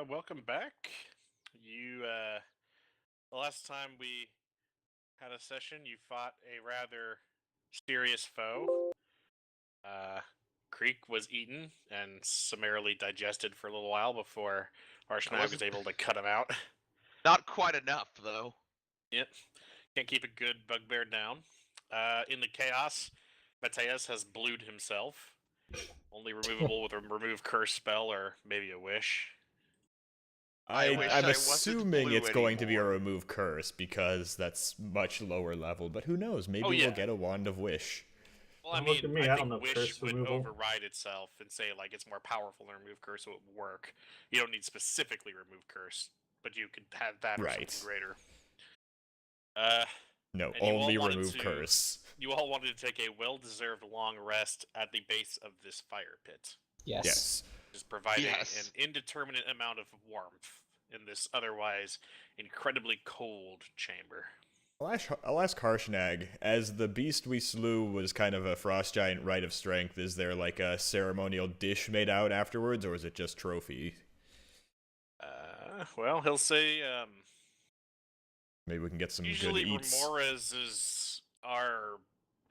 Welcome back. The last time we had a session, you fought a rather serious foe. Uh, Creek was eaten and summarily digested for a little while before I Harshnag was wasn't able to cut him out. not quite enough though. Yep. Can't keep a good bugbear down. In the chaos, Mateus has blued himself. Only removable with a remove curse spell or maybe a wish. I wish I'm I wasn't assuming blue it's going to be a anymore. remove curse because that's much lower level, but who knows? Maybe Oh, we'll yeah. get a wand of wish. Well, I Don't look mean, at me, I I don't think know Wish curse would removal. override itself and say, like, it's more powerful than Remove Curse, so it would work. You don't need specifically Remove Curse, but you could have that or Right. something greater. Uh, No, and you all only wanted remove to- curse. You all wanted to take a well-deserved long rest at the base of this fire pit, Yes. just providing Yes. an indeterminate amount of warmth in this otherwise incredibly cold chamber. I'll ask Harshnag, as the beast we slew was kind of a frost giant rite of strength, is there like a ceremonial dish made out afterwards, or is it just trophy? Well, he'll say, Maybe we can get some usually good eats. remhorazes are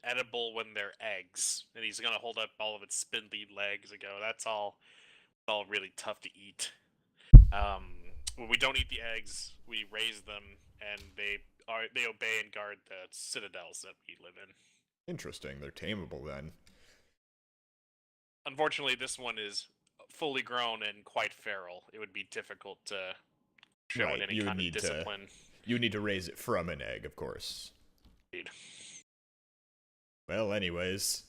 edible when they're eggs, and he's gonna hold up all of its spindly legs and go, "That's all really tough to eat." When we don't eat the eggs, we raise them, and they obey and guard the citadels that we live in. Interesting, they're tameable then. Unfortunately, this one is fully grown and quite feral. It would be difficult to show Right, it any you would kind of need to- discipline. You need to raise it from an egg, of course. Indeed. Well, anyways,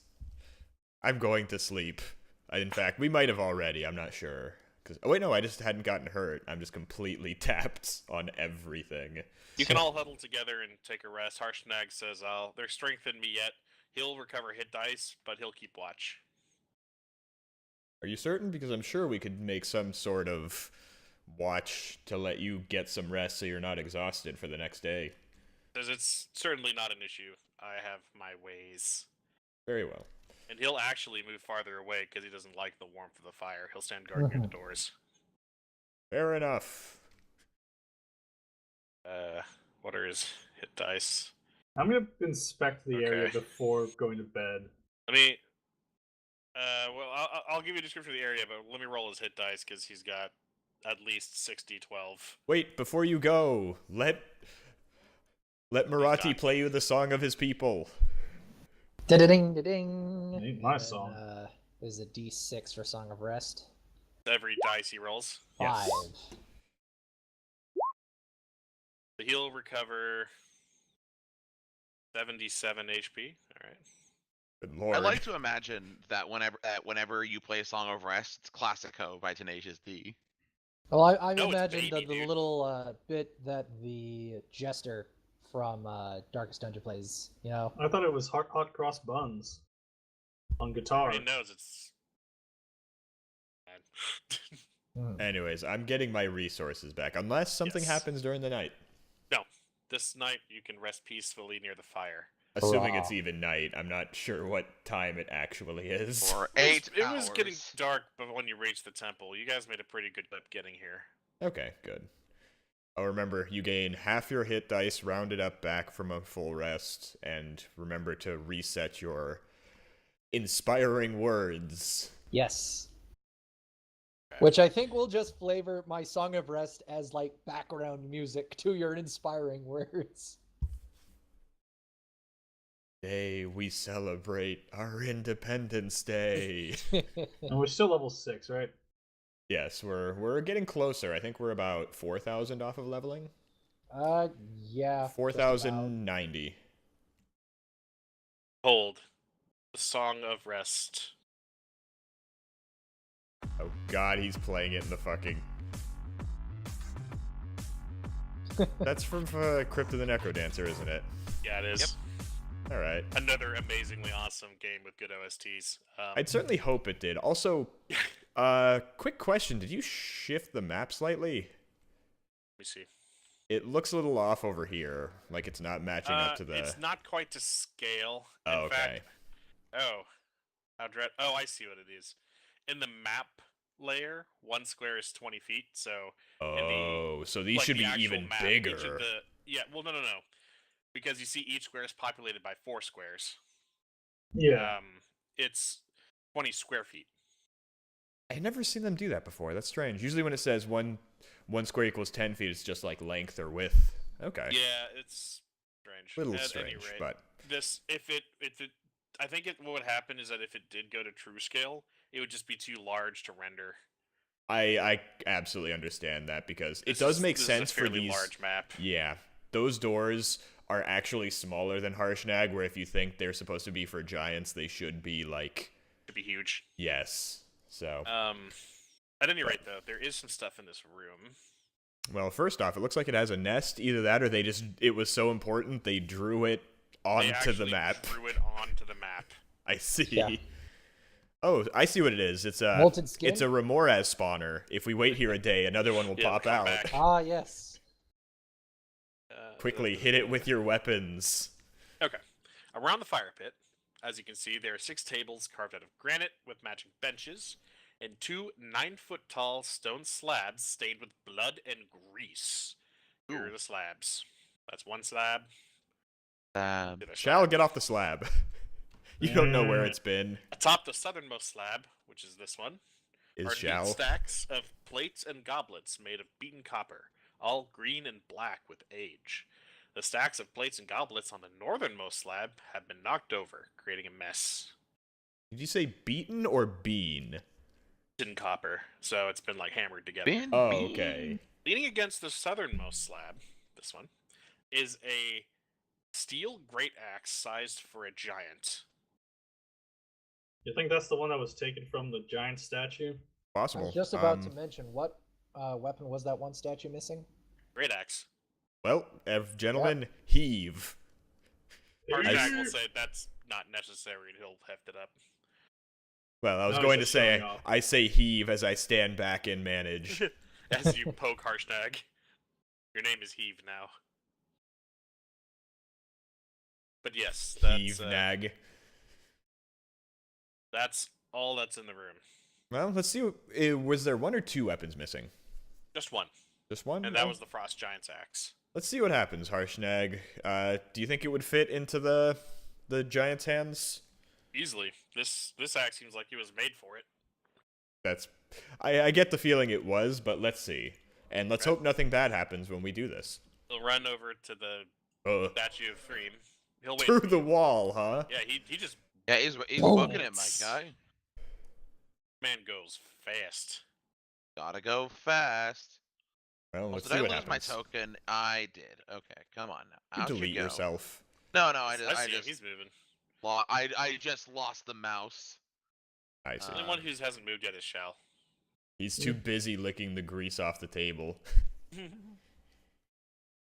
I'm going to sleep. In fact, we might have already, I'm not sure. Oh, wait, no, I just hadn't gotten hurt. I'm just completely tapped on everything. You can all huddle together and take a rest. Harshnag says, they're strengthened me yet. He'll recover hit dice, but he'll keep watch. Are you certain? Because I'm sure we could make some sort of watch to let you get some rest so you're not exhausted for the next day. Says it's certainly not an issue. I have my ways. Very well. And he'll actually move farther away because he doesn't like the warmth of the fire. He'll stand guard near the doors. Fair enough. What are his hit dice? I'm gonna inspect the area Okay. before going to bed. Let me. Well, I'll give you a description of the area, but let me roll his hit dice because he's got at least 60, 12. Wait, before you go, let Marathi play you the song of his people. Da-da-ding, da-ding. Ain't my song. There's a D6 for Song of Rest. Every dice he rolls. 5. Yes. So he'll recover 77 HP. All right. Good lord. I like to imagine that whenever you play a Song of Rest, it's Classico by Tenacious D. Well, I No, it's imagined baby, the dude. little bit that the Jester from Darkest Dungeon plays, you know? I thought it was hot cross buns on guitar. He knows it's. Anyways, I'm getting my resources back, unless something Yes. happens during the night. No. This night you can rest peacefully near the fire. Assuming Hurrah. it's even night, I'm not sure what time it actually is. For It 8 hours. was getting dark, but when you reached the temple, you guys made a pretty good clip getting here. Okay, good. Oh, remember, you gain half your hit dice rounded up back from a full rest, and remember to reset your inspiring words. Yes. Which I think will just flavor my Song of Rest as, like, background music to your inspiring words. Today we celebrate our Independence Day. And we're still level 6, right? Yes, we're getting closer. I think we're about 4,000 off of leveling. Yeah. just about. 4,090. Hold. The Song of Rest. Oh god, he's playing it in the fucking... That's from Crypt of the Necrodancer, isn't it? Yeah, it is. Alright. Another amazingly awesome game with good OSTs. I'd certainly hope it did. Also, quick question. Did you shift the map slightly? Let me see. It looks a little off over here. Like it's not matching up to the... It's not quite to scale. In Oh, okay. fact, oh, I see what it is. In the map layer, 1 square is 20 feet. So Oh, so these like should the be actual even map, bigger. Each of the well, no, because you see each square is populated by 4 squares. Yeah. It's 20 square feet. I've never seen them do that before. That's strange. Usually when it says one square equals 10 feet, it's just like length or width. Okay. Yeah, it's strange. Little At strange, any rate, but this if it I think what would happen is that if it did go to true scale, it would just be too large to render. I absolutely understand that because it This does is- make this sense is a for fairly these. large map. Yeah, those doors are actually smaller than Harshnag, where if you think they're supposed to be for giants, they should be like, Should be huge. yes. So, At any rate, though, there is some stuff in this room. well, first off, it looks like it has a nest. Either that or it was so important they drew it They onto the actually map. drew it onto the map. I see. Yeah. Oh, I see what it is. It's a Molten skin? It's a remhoraz spawner. If we wait here a day, another one will Yeah, pop come out. back. Ah, yes. Quickly hit it with your weapons. Okay. Around the fire pit, as you can see, there are 6 tables carved out of granite with matching benches, and 2 9-foot-tall stone slabs stained with blood and grease. Here are Ooh. the slabs. That's one slab. The other Shall slab. get off the slab. You don't know where it's been. Atop the southernmost slab, which is this one, Is are Shall. neat stacks of plates and goblets made of beaten copper, all green and black with age. The stacks of plates and goblets on the northernmost slab have been knocked over, creating a mess. Did you say beaten or bean? In copper, so it's been like hammered together. Bin, Oh, bean. okay. Leaning against the southernmost slab, this one, is a steel great axe sized for a giant. You think that's the one that was taken from the giant statue? I Possible. was just about to mention, what weapon was that one statue missing? Great axe. Well, gentlemen, heave. Harshnag will say that's not necessary, and he'll heft it up. Well, I was No, going to he's just say, showing off. I say heave as I stand back and manage. As you poke Harshnag. Your name is Heave now. But yes, Heave nag. that's all that's in the room. Well, let's see. Was there 1 or 2 weapons missing? Just one. Just one? And that Well, was the Frost Giant's axe. let's see what happens, Harshnag. Do you think it would fit into the giant's hands? Easily. This axe seems like it was made for it. That's. I get the feeling it was, but let's see. And let's Okay. hope nothing bad happens when we do this. He'll run over to the statue of Threem. He'll wait. Through for the you. wall, huh? Yeah, he just Yeah, he's Oh. booking it, my guy. man goes fast. Gotta go fast. Well, Oh, let's did see I what lose happens. my token? I did. Okay, come on now. You Out you delete go. yourself. No, I I see him. just He's moving. I just lost the mouse. I see. The only one who hasn't moved yet is Shao. He's too busy licking the grease off the table.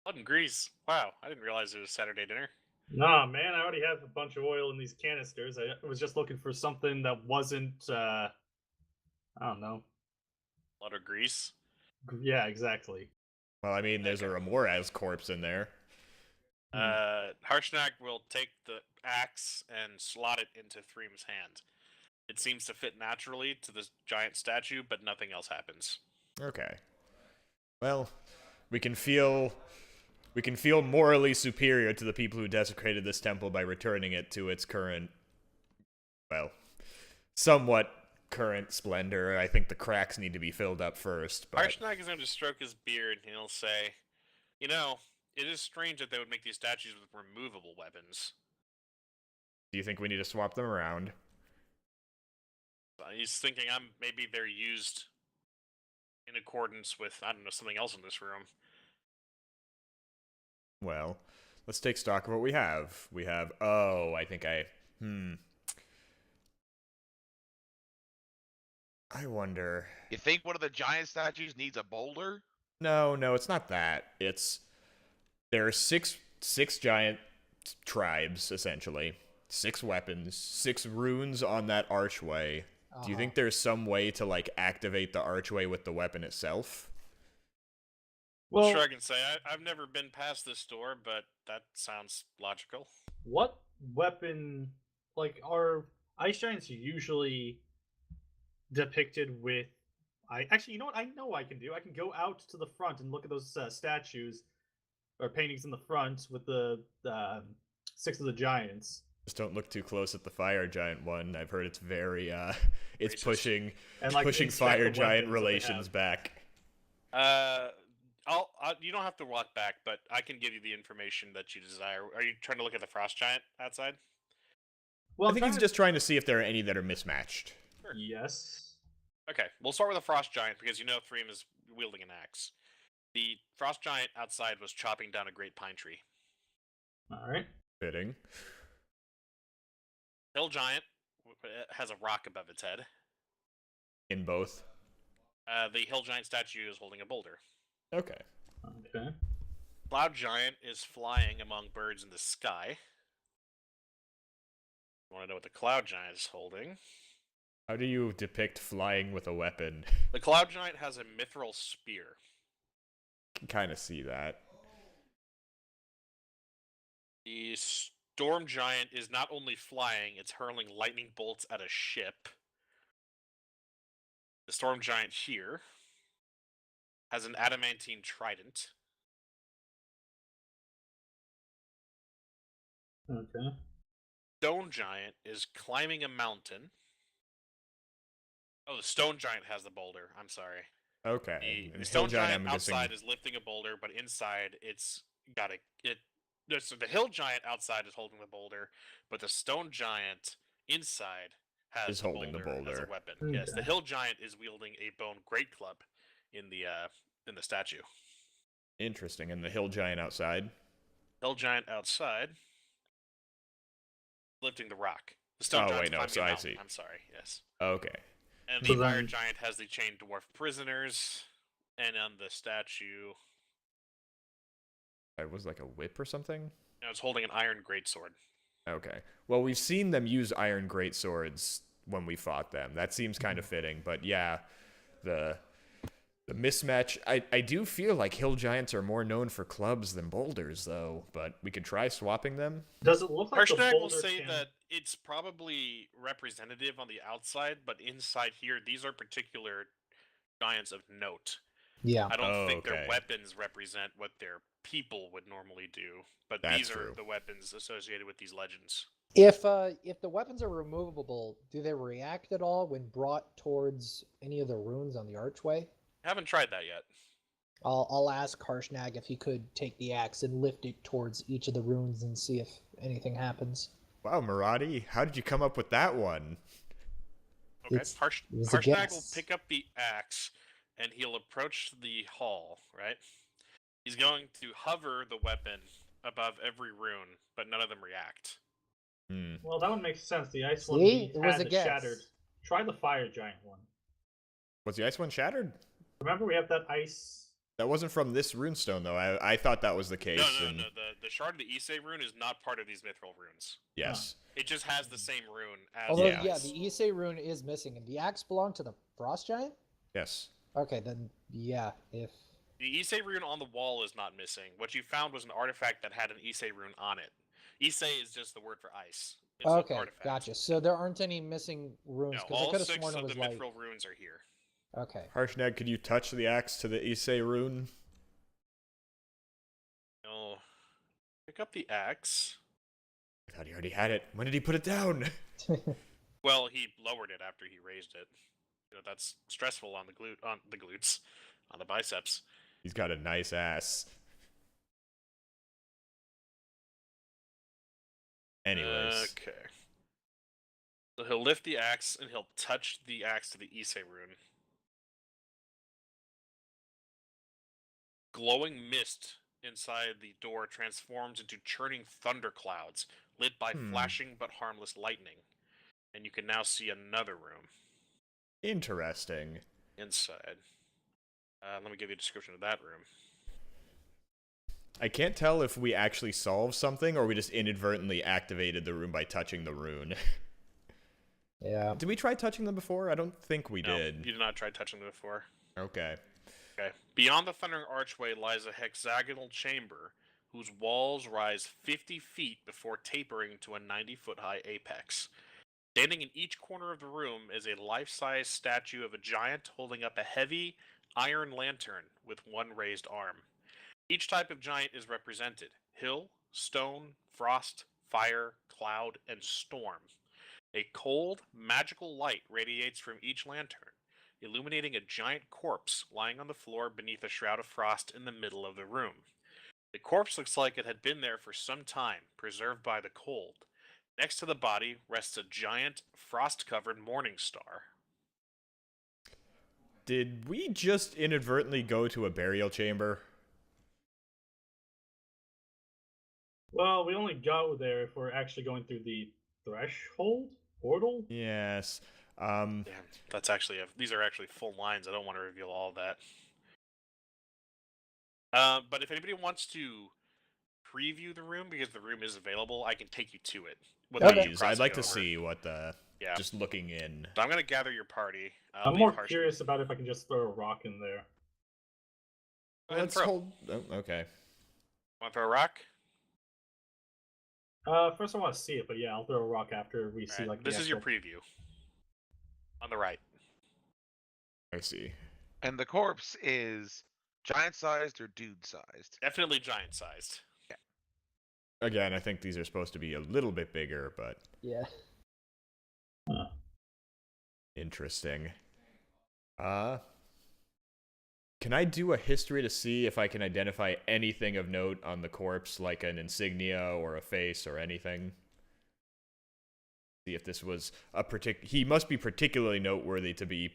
Blood and grease. Wow, I didn't realize it was Saturday dinner. Nah, man, I already have a bunch of oil in these canisters. I was just looking for something that wasn't, I don't know. Blood or grease. Yeah, exactly. Well, I mean, there's a remhoraz corpse in there. Harshnag will take the axe and slot it into Threem's hand. It seems to fit naturally to this giant statue, but nothing else happens. Okay. Well, we can feel morally superior to the people who desecrated this temple by returning it to its current, well, somewhat current splendor. I think the cracks need to be filled up first, but Harshnag is going to stroke his beard and he'll say, "You know, it is strange that they would make these statues with removable weapons." do you think we need to swap them around? He's thinking maybe they're used in accordance with, I don't know, something else in this room. Well, let's take stock of what we have. We have, I wonder. You think one of the giant statues needs a boulder? No, it's not that. There are six giant tribes, essentially. 6 weapons, 6 runes on that archway. Do you think there's some way to, like, activate the archway with the weapon itself? Well, Shrug and say, I've never been past this door, but that sounds logical. what weapon, like, are ice giants usually depicted with You know what? I know I can do. I can go out to the front and look at those statues or paintings in the front with the six of the giants. Just don't look too close at the fire giant one. I've heard it's very it's Racist. pushing And, like, pushing inspect fire the giant weapons that they relations have. back. You don't have to walk back, but I can give you the information that you desire. Are you trying to look at the frost giant outside? Well, I I'm think he's trying just trying to see if there are any that are mismatched. to... Yes. Okay, we'll start with the frost giant because you know Threem is wielding an axe. The frost giant outside was chopping down a great pine tree. All right. Fitting. Hill giant has a rock above its head. In both. The hill giant statue is holding a boulder. Okay. Okay. Cloud giant is flying among birds in the sky. You want to know what the cloud giant is holding? How do you depict flying with a weapon? The cloud giant has a mithril spear. Can kind of see that. The storm giant is not only flying, it's hurling lightning bolts at a ship. The storm giant here has an adamantine trident. Okay. Stone giant is climbing a mountain. Oh, the stone giant has the boulder. I'm sorry. Okay. The And Hill stone giant I'm guessing. outside is lifting a boulder, but inside it's got so the hill giant outside is holding the boulder, but the stone giant inside has Is holding the as boulder. a weapon. Okay. Yes, the hill giant is wielding a bone great club in the statue. Interesting. And the hill giant outside? Hill giant outside lifting the rock. The stone giant's climbing a mountain. see. I'm sorry. Yes. Okay. And So the fire then- giant has the chained dwarf prisoners, and on the statue, It was like a whip or something? it's holding an iron greatsword. Okay. Well, we've seen them use iron greatswords when we fought them. That seems kind of fitting. But yeah, the mismatch. I do feel like hill giants are more known for clubs than boulders, though. But we could try swapping them. Does it look like the Harshnag will boulder say can... that it's probably representative on the outside, but inside here, these are particular giants of note. Yeah. I don't think okay. their weapons represent what their people would normally do, but That's these true. are the weapons associated with these legends. If the weapons are removable, do they react at all when brought towards any of the runes on the archway? Haven't tried that yet. I'll ask Harshnag if he could take the axe and lift it towards each of the runes and see if anything happens. Wow, Maradi, how did you come up with that one? Okay, It was a Harshnag will guess. pick up the axe and he'll approach the hall, right? He's going to hover the weapon above every rune, but none of them react. Hmm. Well, that one makes sense. The ice See? one we It was had a that guess. shattered. Try the fire giant one. Was the ice one shattered? Remember we have that ice... That wasn't from this runestone, though. I thought that was the case. No. and... The shard of the Issei rune is not part of these mithril runes. Yes. It just has the same rune as Although, Yeah. yeah, the Issei rune is missing, and the axe belonged to the frost giant. Yes. Okay, then yeah, if The Issei rune on the wall is not missing. What you found was an artifact that had an Issei rune on it. Issei is just the word for ice. It's an okay, artifact. gotcha. So there aren't any missing runes No, because I all could have 6 sworn of it was the like mithril runes are here. okay. Harshnag, could you touch the axe to the Issei rune? You'll pick up the axe. I thought he already had it. When did he put it down? Well, he lowered it after he raised it. You know, that's stressful on the glutes, on the biceps. He's got a nice ass. Anyways. Okay. So he'll lift the axe and he'll touch the axe to the Issei rune. Glowing mist inside the door transforms into churning thunderclouds lit by flashing but harmless lightning. And you can now see another room Interesting. inside. Let me give you a description of that room. I can't tell if we actually solved something or we just inadvertently activated the room by touching the rune. Yeah. Did we try touching them before? I don't think we No, did. you did not try touching them before. Okay. Okay. Beyond the thundering archway lies a hexagonal chamber whose walls rise 50 feet before tapering to a 90-foot high apex. Standing in each corner of the room is a life-size statue of a giant holding up a heavy iron lantern with one raised arm. Each type of giant is represented: hill, stone, frost, fire, cloud, and storm. A cold, magical light radiates from each lantern, illuminating a giant corpse lying on the floor beneath a shroud of frost in the middle of the room. The corpse looks like it had been there for some time, preserved by the cold. Next to the body rests a giant, frost-covered morning star. Did we just inadvertently go to a burial chamber? Well, we only go there if we're actually going through the threshold portal. Yes. Damn, that's actually these are actually full lines. I don't want to reveal all that. But if anybody wants to preview the room, because the room is available, I can take you to it. without you Please, I'd crossing like it to over. see what the. Yeah. Just looking in. So I'm gonna gather your party. I'm more curious about if I can just throw a rock in there. Go ahead and Let's throw. hold. Oh, okay. Want to throw a rock? First I want to see it, but yeah, I'll throw a rock after we see Alright, like. this the is your actual- preview. On the right. I see. And the corpse is giant-sized or dude-sized? Definitely giant-sized. Again, I think these are supposed to be a little bit bigger, but Yeah. interesting. Can I do a history to see if I can identify anything of note on the corpse, like an insignia or a face or anything? See if this was a he must be particularly noteworthy to be,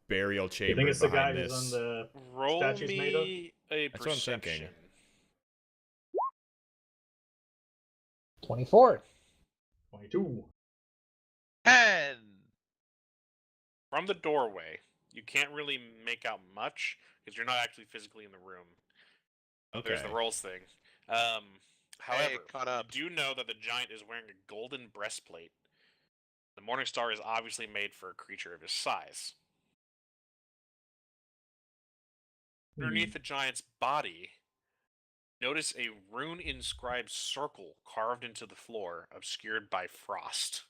burial chamber You think it's the guy behind who's this. on the Roll statue's made of? me a That's what I'm thinking. perception. 24. 22. 10! From the doorway, you can't really make out much because you're not actually physically in the room. Okay. There's the rolls thing. However, caught up. you do know that the giant is wearing a golden breastplate. The morning star is obviously made for a creature of his size. Underneath the giant's body, notice a rune-inscribed circle carved into the floor, obscured by frost.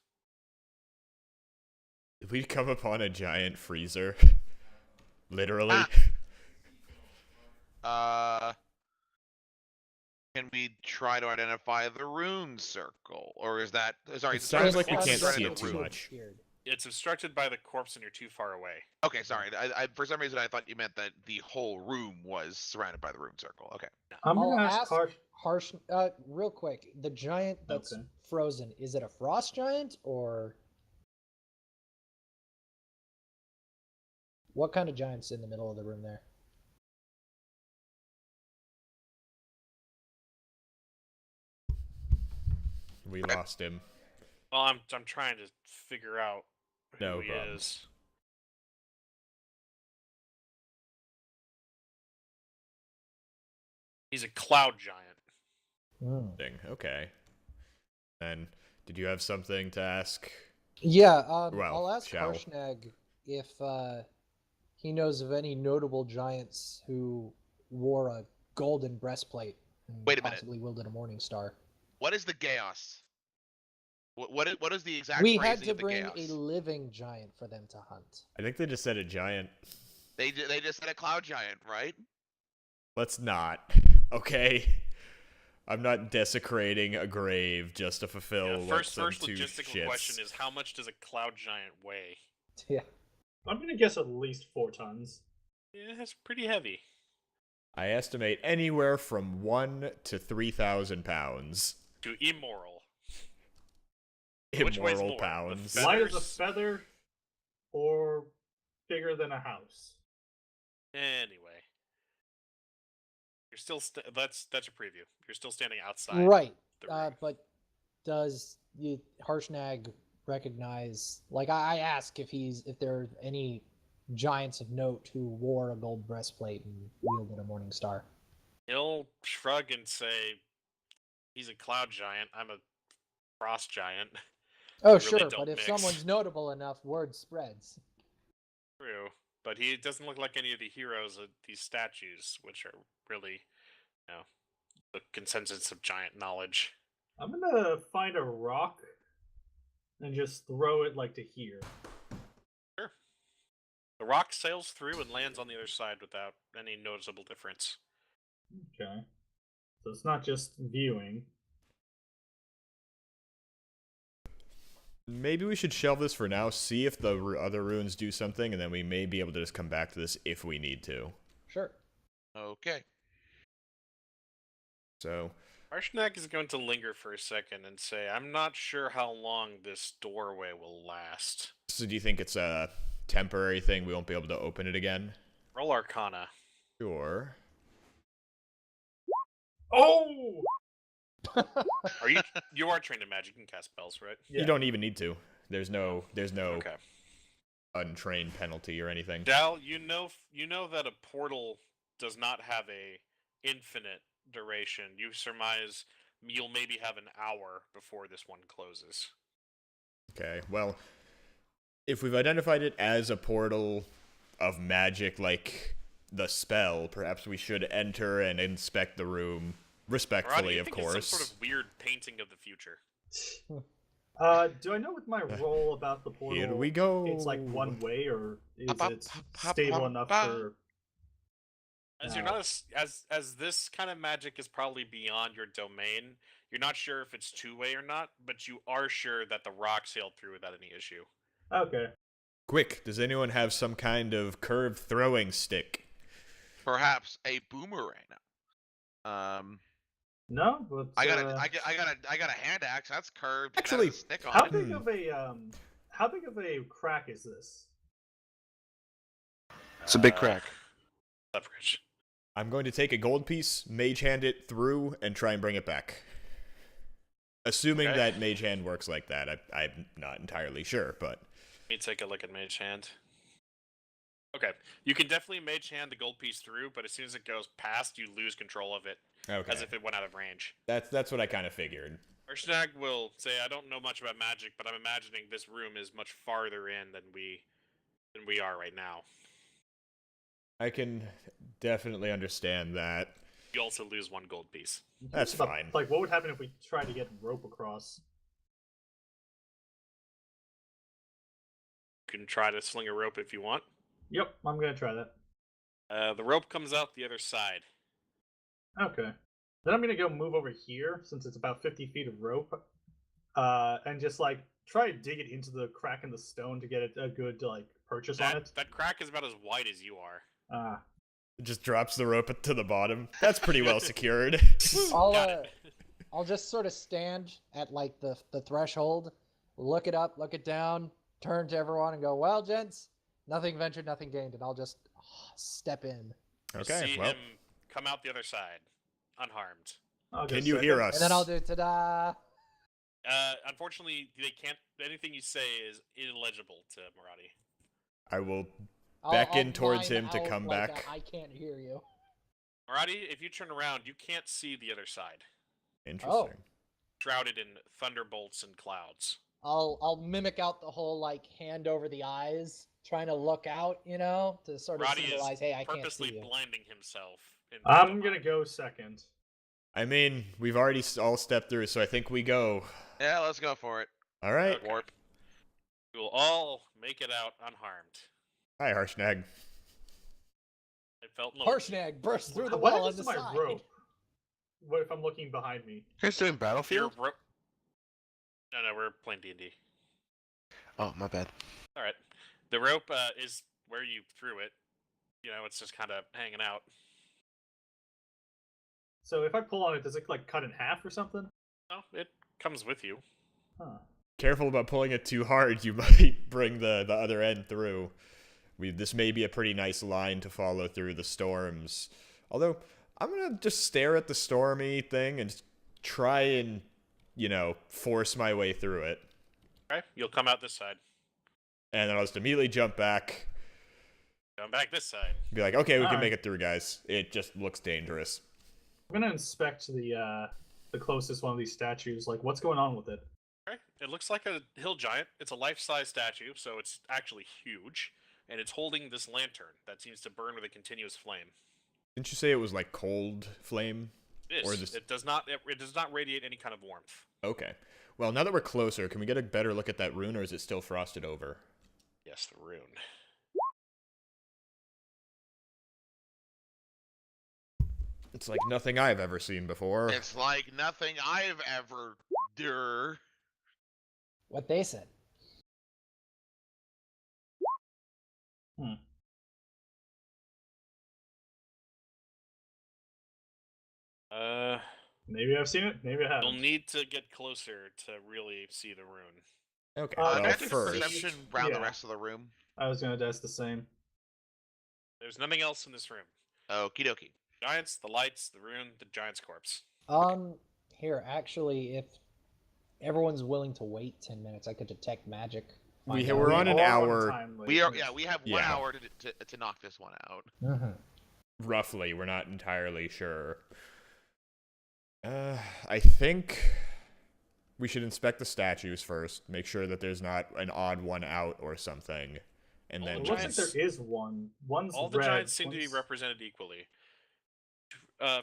Did we come upon a giant freezer? Literally. Can we try to identify the rune circle? Or is that... Sorry, It sounds like we it's can't surrounded see by it the too room. much. It's obstructed by the corpse and you're too far away. Okay, sorry. I for some reason I thought you meant that the whole room was surrounded by the rune circle. Okay. I'm I'll gonna ask ask Harsh, real quick. The giant that's Okay. frozen, is it a frost giant or what kind of giant's in the middle of the room there? We lost him. Well, I'm trying to figure out who No he problem. is. He's a cloud giant. Thing. Okay. And did you have something to ask? Yeah, Well, I'll ask shall- Harshnag if he knows of any notable giants who wore a golden breastplate and Wait a minute. possibly wielded a morning star. What is the chaos? What is the exact We phrasing had to of the bring chaos? a living giant for them to hunt. I think they just said a giant. They just said a cloud giant, right? Let's not. Okay. I'm not desecrating a grave just to fulfill Yeah, like first some two logistical shits. question is, how much does a cloud giant weigh? Yeah. I'm gonna guess at least 4 tons. Yeah, it's pretty heavy. I estimate anywhere from 1 to 3,000 pounds. To immoral. Which weighs Immoral more, the pounds. feather- Light as a Feathers. feather, or bigger than a house. Anyway, you're still that's a preview. You're still standing outside. Right. the room. But does Harshnag recognize? Like, I ask if there are any giants of note who wore a gold breastplate and wielded a morning star. He'll shrug and say, "He's a cloud giant. I'm a frost giant." Oh, really sure, don't but if mix. someone's notable enough, word spreads. True, but he doesn't look like any of the heroes of these statues, which are really, the consensus of giant knowledge. I'm gonna find a rock and just throw it like to here. Sure. The rock sails through and lands on the other side without any noticeable difference. Okay. So it's not just viewing. Maybe we should shelve this for now, see if the other ruins do something, and then we may be able to just come back to this if we need to. Sure. Okay. So, Arshnag is going to linger for a second and say, I'm not sure how long this doorway will last. so do you think it's a temporary thing? We won't be able to open it again? Roll Arcana. Sure. Oh! You are trained in magic and cast spells, right? You don't even need to. There's no Okay. untrained penalty or anything. Dal, you know that a portal does not have a infinite duration. You surmise you'll maybe have an hour before this one closes. Okay, well, if we've identified it as a portal of magic like the spell, perhaps we should enter and inspect the room respectfully, of course. It's some sort of weird painting of the future. Do I know with my role about the portal? Here we go. It's like one way, or is it Ba-ba-ba-ba-ba. stable enough for? As you're not as this kind of magic is probably beyond your domain, you're not sure if it's two-way or not, but you are sure that the rock sailed through without any issue. Okay. Quick, does anyone have some kind of curved throwing stick? Perhaps a boomerang. No, but I got a hand axe. That's curved. and has Actually, a stick on how it. big of a crack is this? It's a big crack. Leverage. I'm going to take a gold piece, mage hand it through, and try and bring it back. Assuming Okay. that mage hand works like that. I'm not entirely sure, but... Let me take a look at Mage Hand. Okay, you can definitely Mage Hand the gold piece through, but as soon as it goes past, you lose control of it, Okay. as if it went out of range. That's what I kind of figured. Arshnag will say, I don't know much about magic, but I'm imagining this room is much farther in than we are right now. I can definitely understand that. You also lose one gold piece. That's But, fine. Like, what would happen if we tried to get rope across? You can try to sling a rope if you want. Yep, I'm gonna try that. The rope comes out the other side. Okay. Then I'm gonna go move over here since it's about 50 feet of rope, and just like try to dig it into the crack in the stone to get a good like purchase on it. That crack is about as wide as you are. It just drops the rope to the bottom. That's pretty well secured. Got it. I'll just sort of stand at like the threshold, look it up, look it down, turn to everyone and go, "Well, gents, nothing ventured, nothing gained," and I'll just step in. You Okay, see well, him come out the other side, unharmed. I'll go can you second. hear us? And then I'll do ta-da. Unfortunately, they can't. Anything you say is illegible to Murati. I will I'll beckon towards mime him to out come like back. I can't hear you. Murati, if you turn around, you can't see the other side. Interesting. Shrouded in thunderbolts and clouds. I'll mimic out the whole like hand over the eyes, trying to look out, you know, to sort of Murati symbolize, is "Hey, I can't purposely see you." blinding himself. In I'm gonna go second. I mean, we've already all stepped through, so I think we go. Yeah, let's go for it. All right. Okay. Warp. We will all make it out unharmed. Hi, Harshnag. It felt lonely. Harshnag bursts through the What wall on happens the to my side. rope? What if I'm looking behind me? You guys doing Your Battlefield? rope. No, we're playing D&D. Oh, my bad. All right. The rope is where you threw it. You know, it's just kind of hanging out. So if I pull on it, does it like cut in half or something? No, it comes with you. Huh. Careful about pulling it too hard. You might bring the other end through. This may be a pretty nice line to follow through the storms. Although, I'm going to just stare at the stormy thing and just try and, force my way through it. Okay, you'll come out this side. And then I'll just immediately jump back. Come back this side. Be like, okay, we can Alright. make it through, guys. It just looks dangerous. I'm gonna inspect the closest one of these statues. Like, what's going on with it? Okay, it looks like a hill giant. It's a life-size statue, so it's actually huge. And it's holding this lantern that seems to burn with a continuous flame. Didn't you say it was like cold flame? It is. Or this- It does not radiate any kind of warmth. Okay. Well, now that we're closer, can we get a better look at that rune, or is it still frosted over? Yes, the rune. It's like nothing I've ever seen before. It's like nothing I've ever done. What they said. Maybe I've seen it. Maybe I You'll haven't. need to get closer to really see the rune. Okay. Can Can well, I take a first, perception around the Yeah. rest of the room? I was gonna ask the same. There's nothing else in this room. Okie dokie. Giants, the lights, the rune, the giant's corpse. Here, actually, if everyone's willing to wait 10 minutes, I could detect magic. we're find out. on an are hour. time limit. We are. Yeah, we have 1 Yeah. hour to knock this one out. Mhm. Roughly, we're not entirely sure. I think we should inspect the statues first, make sure that there's not an odd one out or something, and All then It the looks like just... there is one. One's All the red, giants seem to be one's- represented equally.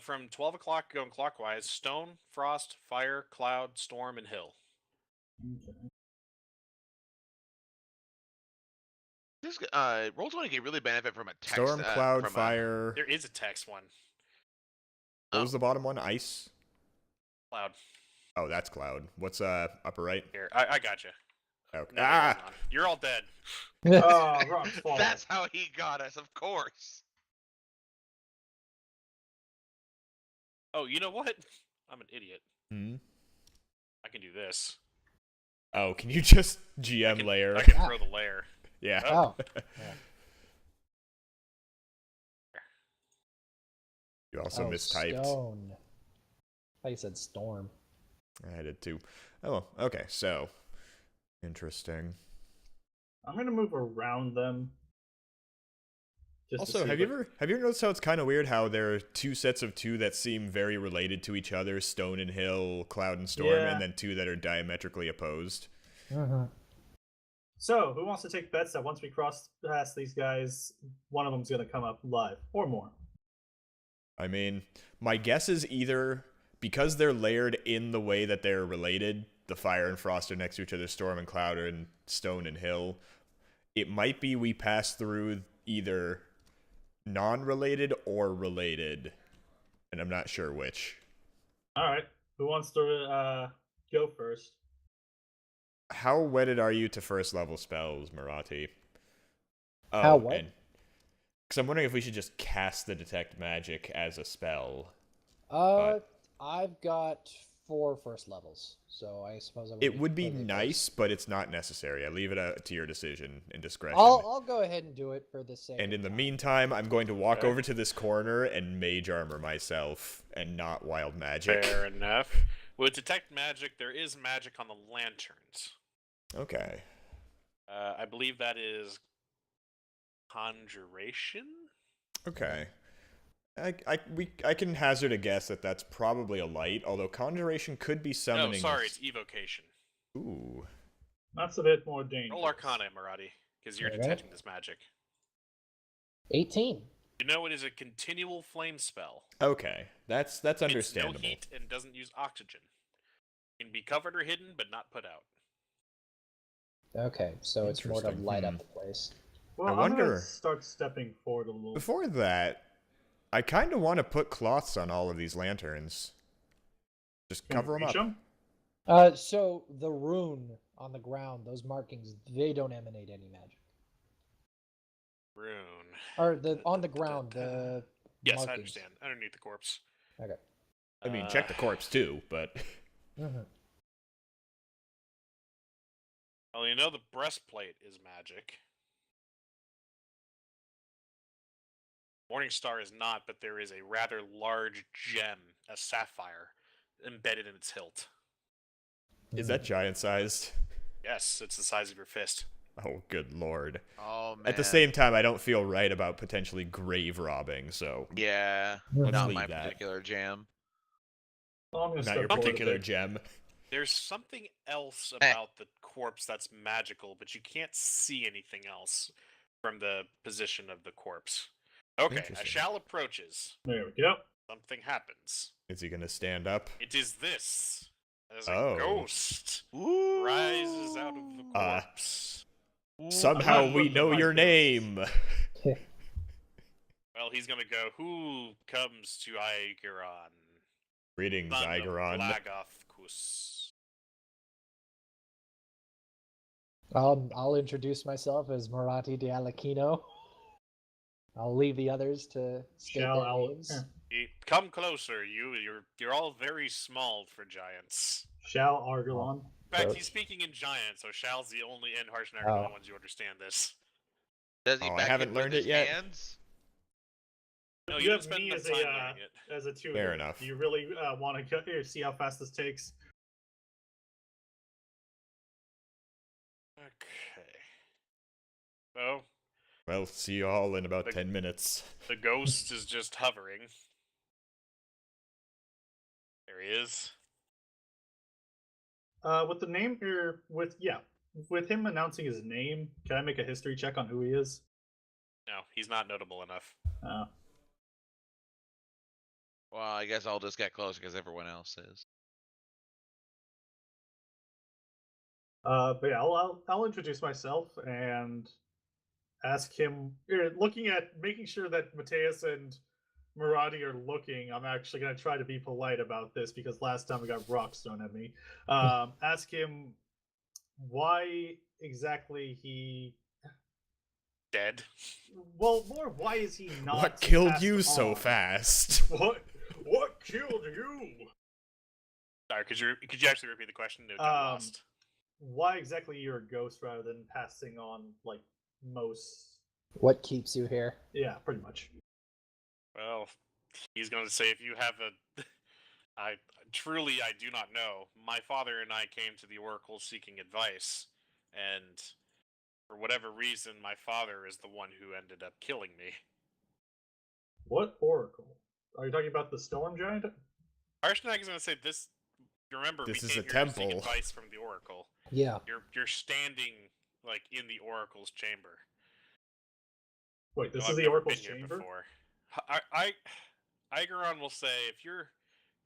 From 12 o'clock going clockwise, stone, frost, fire, cloud, storm, and hill. Okay. This Roll20 can really benefit from a text. Storm, cloud, from fire. There is a text one. What was the bottom one? Ice? Cloud. Oh, that's cloud. What's upper right? Here, I got you. Okay. You're all dead. Oh, wrong fault. That's how he got us, of course. Oh, you know what? I'm an idiot. Hmm? I can do this. Oh, can you just GM layer? I can throw the layer. Yeah. Oh. You also mistyped. Stone. I thought you said storm. I did too. Oh, okay. So, interesting. I'm gonna move around them. Just to Also, see have you what- ever noticed how it's kind of weird how there are two sets of two that seem very related to each other, Stone and Hill, Cloud and Storm, Yeah. and then two that are diametrically opposed? So, who wants to take bets that once we cross past these guys, one of them's gonna come up live or more? I mean, my guess is either because they're layered in the way that they're related, the Fire and Frost are next to each other, Storm and Cloud are in Stone and Hill. It might be we pass through either non-related or related, and I'm not sure which. All right, who wants to go first? How wedded are you to first level spells, Marathi? Oh, How what? Because I'm wondering if we should just cast the Detect Magic as a spell. I've got 4 first levels, so I suppose I would. It would be completely nice, but it's not necessary. I leave it to your decision and discretion. I'll go ahead and do it for the sake. And of in the time. meantime, I'm going to walk Okay. over to this corner and mage armor myself, and not wild magic. Fair enough. With detect magic, there is magic on the lanterns. Okay. I believe that is conjuration. Okay. I can hazard a guess that that's probably a light, although conjuration could be No, summoning. sorry, it's evocation. Ooh. That's a bit more dangerous. Roll Arcana, Marathi, because you're Okay. detecting this magic. 18. You know it is a continual flame spell. Okay. That's It's understandable. no heat and doesn't use oxygen. It can be covered or hidden, but not put out. Okay, so it's more to Interesting. light up the place. Well, I I'm wonder- gonna start stepping forward a little. Before that, I kind of want to put cloths on all of these lanterns. Just Can we cover them reach up. 'em? So the rune on the ground, those markings, they don't emanate any magic. Rune. Or the on the ground, the Yes, markings. I understand. Underneath the corpse. Okay. I mean, check the corpse too, but Mhm. Well, you know the breastplate is magic. Morningstar is not, but there is a rather large gem, a sapphire, embedded in its hilt. is that giant sized? Yes, it's the size of your fist. Oh, good lord. Oh man. At the same time, I don't feel right about potentially grave robbing, so Yeah. Let's Not leave my that. particular jam. Well, I'm gonna not step your forward a particular bit. gem. There's something else about the corpse that's magical, but you can't see anything else from the position of the corpse. Okay, a Interesting. shall approaches. There we go. Something happens. Is he gonna stand up? It is this. as a Oh. ghost Ooh. rises out of the corpse. Somehow I'm not we looking know like your this. name. Well, he's gonna go, who comes to Aigeron? Greetings, Son of Aigeron. Blagothkus. I'll introduce myself as Marati de Alakino. I'll leave the others to state Shall their Al- names. Come closer, you're all very small for giants. Shall Argelon. In fact, Approach. he's speaking in giant, so Shal's the only and Harshnag Oh. are the only ones who understand this. Does he Oh, I back haven't it with learned his it yet. hands? No, You you have didn't spend me enough as time a learning it. as a tutor. Fair enough. Do you really want to see how fast this takes? Okay. So, Well, see you all in about The- 10 minutes. the ghost is just hovering. There he is. With the name or with him announcing his name, can I make a history check on who he is? No, he's not notable enough. Well, I guess I'll just get closer because everyone else is. But yeah, I'll introduce myself and ask him. Making sure that Mateus and Maradi are looking. I'm actually gonna try to be polite about this because last time I got rocks thrown at me. Ask him why exactly he. Dead. Well, more why is he not? What killed passed you so on? fast? What killed you? Sorry, could you actually repeat the question? It got lost. Why exactly you're a ghost rather than passing on like most? What keeps you here? Yeah, pretty much. Well, he's going to say if you have a... I do not know. My father and I came to the Oracle seeking advice, and for whatever reason, my father is the one who ended up killing me. What oracle? Are you talking about the storm giant? Harshnag is going to say this... Remember, This we is came a here to seek temple. advice from the Oracle. Yeah. You're standing, like, in the Oracle's chamber. Wait, this No, is I've the never oracle's been here chamber. before. Aigeron will say, if you're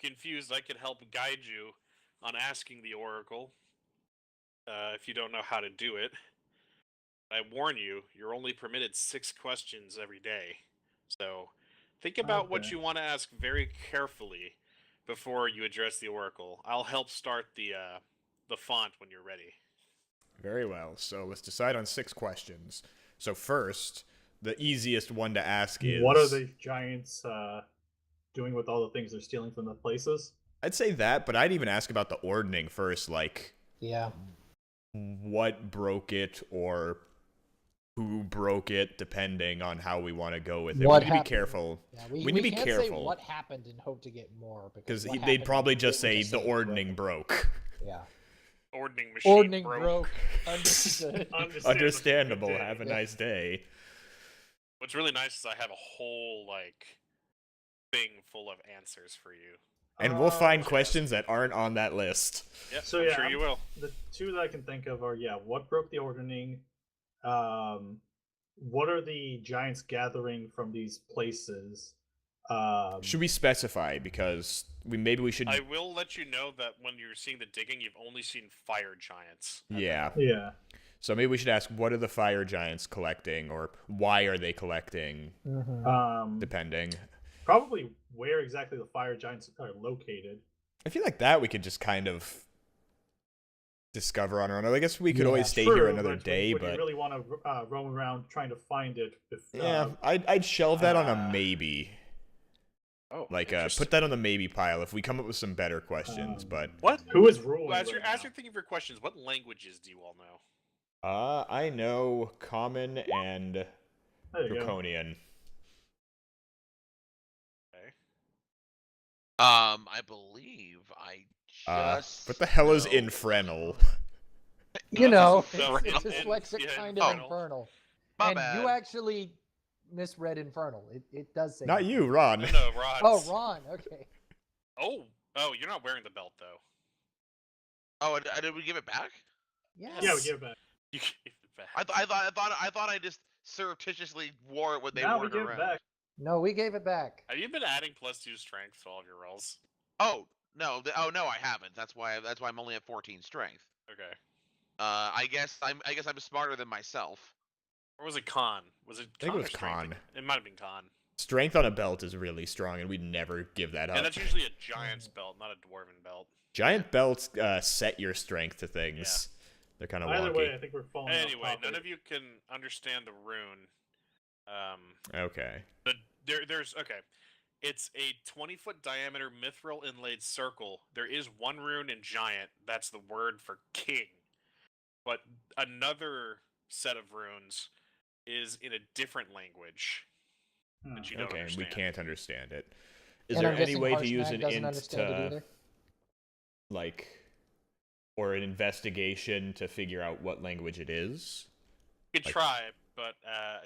confused, I could help guide you on asking the Oracle. If you don't know how to do it, I warn you, you're only permitted 6 questions every day. So, think about what Okay. you want to ask very carefully before you address the Oracle. I'll help start the font when you're ready. Very well, so let's decide on 6 questions. So first, the easiest one to ask is... What are the giants doing with all the things they're stealing from the places? I'd say that, but I'd even ask about the ordning first, like... Yeah. what broke it, or who broke it, depending on how we want to go with it. What we need to be happened? careful. Yeah, We we need to be can't careful. say what happened and hope to get more Because what they'd happened probably and just they would say the it ordning broke. broke. Yeah. Ordning machine Ordning broke. broke. Understood. Understandable. Good day. Have a nice day. What's really nice is I have a whole, like, thing full of answers for you. And we'll find Just- questions that aren't on that list. Yep, So I'm yeah, sure you will. The two that I can think of are what broke the ordning? What are the giants gathering from these places? Should we specify? Because maybe we should... I will let you know that when you're seeing the digging, you've only seen fire giants. Yeah. Yeah. So maybe we should ask, what are the fire giants collecting, or why are they collecting, Mhm. depending. Probably where exactly the fire giants are located. I feel like that we could just kind of discover on our own. I guess we could Yeah. always stay True, here another but day, would but... you really want to roam around trying to find it? yeah, I'd shelve that on a uh, maybe. Oh, Like, interesting. put that on the maybe pile if we come up with some better questions, but... What? Who is ruling? Well, as right you're now? thinking of your questions, what languages do you all know? I know Common and There you go. Draconian. Okay. I believe I just. What the hell is know- Infernal? You know, So, it's in- dyslexic yeah, kind of Infernal. infernal. My and bad. you actually misread infernal. It does say Not you, Ron. No, Rod. Oh, Ron. Okay. Oh, you're not wearing the belt though. Oh, did we give it back? Yeah. Yeah, we give it back. You gave it back. I thought I just surreptitiously wore it when they Now wore we it give it around. back. No, we gave it back. Have you been adding +2 strength to all of your rolls? Oh, No. No, I haven't. That's why I'm only at 14 strength. Okay. I guess I'm smarter than myself. Or was it con? Was it I think con it or was strength? con. It might have been con. Strength on a belt is really strong, and we'd never give that And up. that's usually a giant's belt, not a dwarven belt. Giant belts set your strength to things. They're kind of wonky. Either way, I think we're falling off Anyway, topic. none of you can understand the rune. Okay. But there's okay. It's a 20-foot diameter mithril inlaid circle. There is one rune in giant. That's the word for king. But another set of runes is in a different language that you don't Okay, understand. we can't understand it. Is And there I'm any guessing way to use Harshnag an doesn't int understand it either? like, or an investigation to figure out what language it is? You could Like- try, but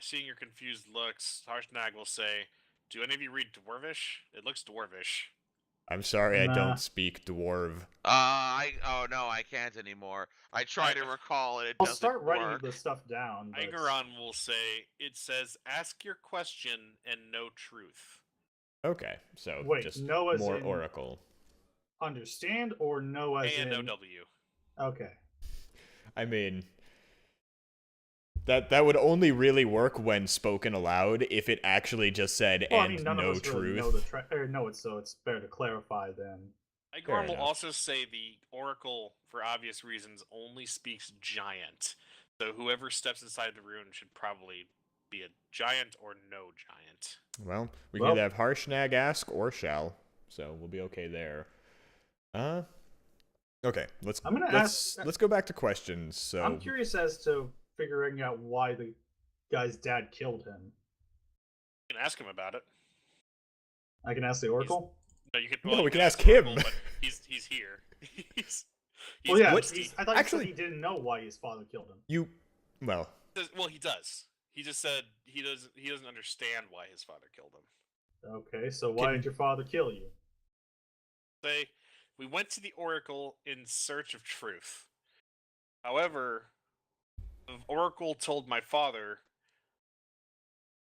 seeing your confused looks, Harshnag will say, "Do any of you read Dwarvish? It looks Dwarvish." I'm sorry, I Nah. don't speak dwarf. Oh no, I can't anymore. I try to recall and it I'll doesn't start writing work. the stuff down. But... Igaron will say, "It says, ask your question and know truth." Okay, so Wait, just no as more in oracle. Understand or no as in... A-N-O-W. Okay. I mean, that would only really work when spoken aloud if it actually just said Well, and I mean, none no of us truth. really know the or know it, so it's better to clarify then. Fair Igaron will enough. also say the Oracle, for obvious reasons, only speaks giant. So whoever steps inside the rune should probably be a giant or no giant. Well, we Well- can either have Harshnag ask or shall, so we'll be okay there. Okay, let's I'm gonna let's go back to questions. So I'm curious as to figuring out why the guy's dad killed him. You can ask him about it. I can ask the Oracle. No, you can. No, Well, we you can ask ask the him. Oracle, but he's here. he's Well, yeah, what- I thought actually- he didn't know why his father killed him. you, well, Well, he does. He just said he doesn't understand why his father killed him. Okay, so why Can- did your father kill you? Say, we went to the Oracle in search of truth. However, the Oracle told my father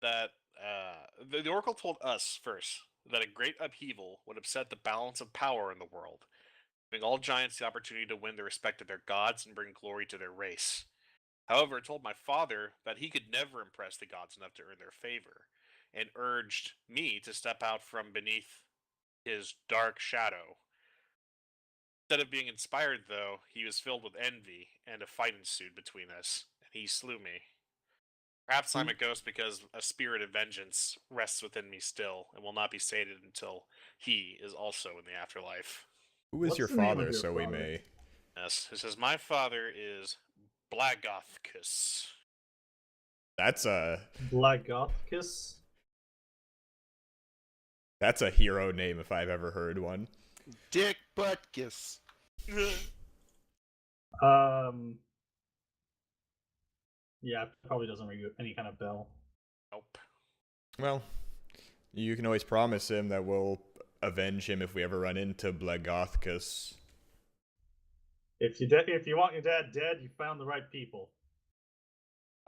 that the Oracle told us first that a great upheaval would upset the balance of power in the world, giving all giants the opportunity to win the respect of their gods and bring glory to their race. However, it told my father that he could never impress the gods enough to earn their favor, and urged me to step out from beneath his dark shadow. Instead of being inspired, though, he was filled with envy, and a fight ensued between us, and he slew me. Perhaps I'm a ghost because a spirit of vengeance rests within me still, and will not be sated until he is also in the afterlife. who is What's your the name of father, your so we father? may? Yes, it says, my father is Blagothcus. That's a Blagothcus? hero name if I've ever heard one. Dick Butkus. Yeah, probably doesn't ring any kind of bell. Nope. Well, you can always promise him that we'll avenge him if we ever run into Blagothcus. If you want your dad dead, you found the right people.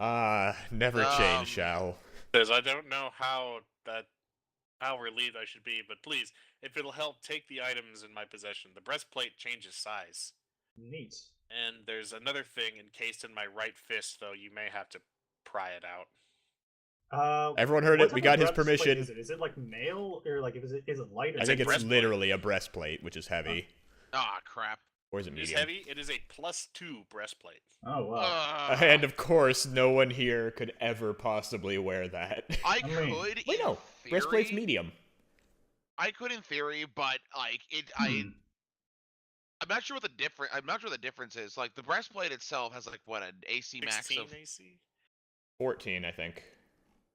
Never change, shall. Says, I don't know how relieved I should be, but please, if it'll help, take the items in my possession. The breastplate changes size. Neat. And there's another thing encased in my right fist, though you may have to pry it out. Everyone heard what it. We type of got his breastplate permission. Is it like mail or like is it light? I It's think a it's breastplate. literally a breastplate, which is heavy. Ah, crap. Or is it It is medium? heavy. It is a +2 breastplate. Oh wow. And of course, no one here could ever possibly wear that. I I mean- could. Wait, in no. Breastplate's theory- medium. I could in theory, but like it. I'm not sure what the difference. I'm not sure what the difference is. Like the breastplate itself has like what an AC max 16 of AC. 14, I think.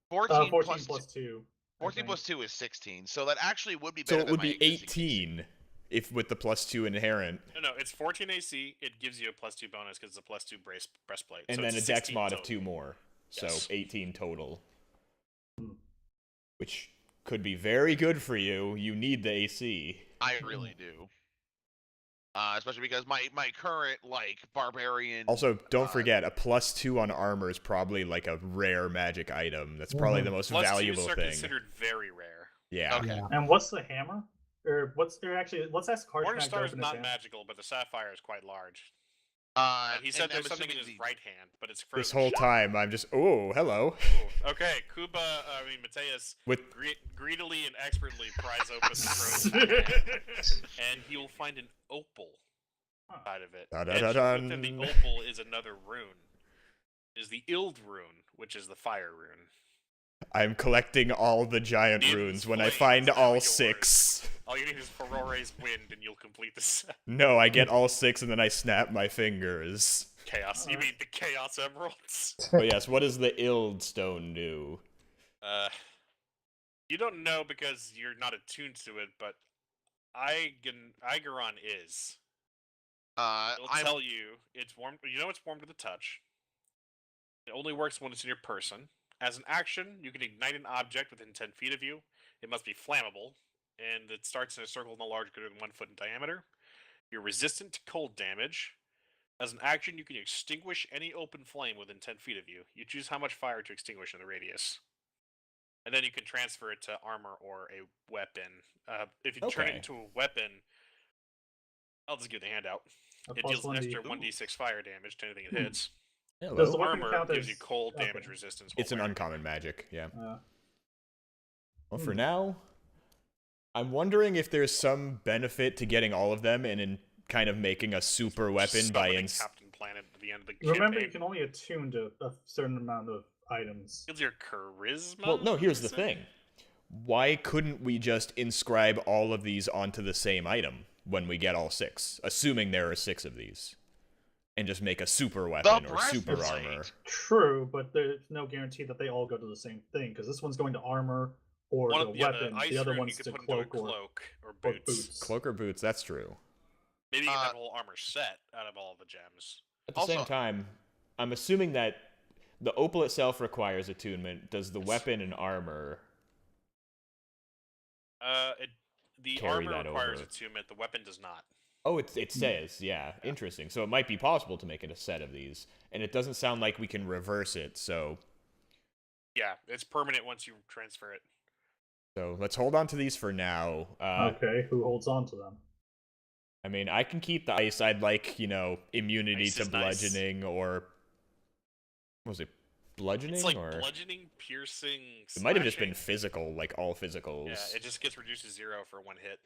14, 14 plus 2. 14 plus 2 is 16. So that actually would be So better it than would my be existing 18 if with the +2 inherent, No, it's 14 AC. It gives you a +2 bonus because it's a +2 breastplate. and so then a it's dex 16 mod of total. 2 more. So Yes. 18 total. Hmm. Which could be very good for you. You need the AC. I really do. Especially because my current like barbarian. Also, don't Uh, forget, a +2 on armor is probably like a rare magic item. That's probably the most +2s valuable are thing. considered very rare. Yeah. Okay. Yeah. And what's the hammer? actually, let's ask Harshnag to Morningstar is open his not hand. magical, but the sapphire is quite large. He And said I'm there's something in assuming his the- right hand, but it's frozen. This whole time, I'm just, oh, hello. Ooh, okay, Mateus With greedily and expertly pries open the frozen hand, and he will find an opal side of it. And within the Da-da-da-dun. opal is another rune. It is the Ild rune, which is the fire rune. I'm collecting all the giant Dim's runes when I flame find is now all yours. 6. All you need is Aurore's wind, and you'll complete the set. No, I get all 6 and then I snap my fingers. Chaos. You mean the Chaos Emeralds? But yes, what does the Ild stone do? You don't know because you're not attuned to it, but Igeron is. It'll tell you it's warm. You know it's warm to the touch. It only works when it's in your person. As an action, you can ignite an object within 10 feet of you. It must be flammable, and it starts in a circle no larger than 1 foot in diameter. You're resistant to cold damage. As an action, you can extinguish any open flame within 10 feet of you. You choose how much fire to extinguish in the radius. And then you can transfer it to armor or a weapon. If you turn it into a weapon, I'll just give the handout. It deals an extra 1d6 fire damage to anything it hits. Does the Hello. weapon Armor count gives as... you cold okay. damage resistance. while It's an wearing it. uncommon magic, yeah. Uh, Well, for now, I'm wondering if there's some benefit to getting all of them and in kind of making a super weapon by Summoning Captain Planet at the end of the remember, you campaign. can only attune to a certain amount of items. Builds your charisma. Well, no, here's the is it? thing. Why couldn't we just inscribe all of these onto the same item when we get all 6, assuming there are 6 of these, and just make a super weapon or super breastplate. armor? True, but there's no guarantee that they all go to the same thing, because this one's going to armor or One the of, yeah, weapon. the ice The other rune one's you to could put into cloak a or cloak or boots. Cloak or boots, that's true. Maybe you can have a whole armor set out of all the gems. At the Also- same time, I'm assuming that the opal itself requires attunement. Does the weapon and armor... The Carry armor that requires over. attunement. The weapon does not. Oh, it says, yeah. Interesting. So it might be possible to make it a set of these. And it doesn't sound like we can reverse it, so... Yeah, it's permanent once you transfer it. So let's hold on to these for now. Okay, who holds on to them? I mean, I can keep the ice. I'd like, immunity Ice to is nice. bludgeoning or... What was it? Bludgeoning? It's like or... bludgeoning, piercing, It might have just been slashing. physical, like all physicals. Yeah, it just gets reduced to 0 for 1 hit.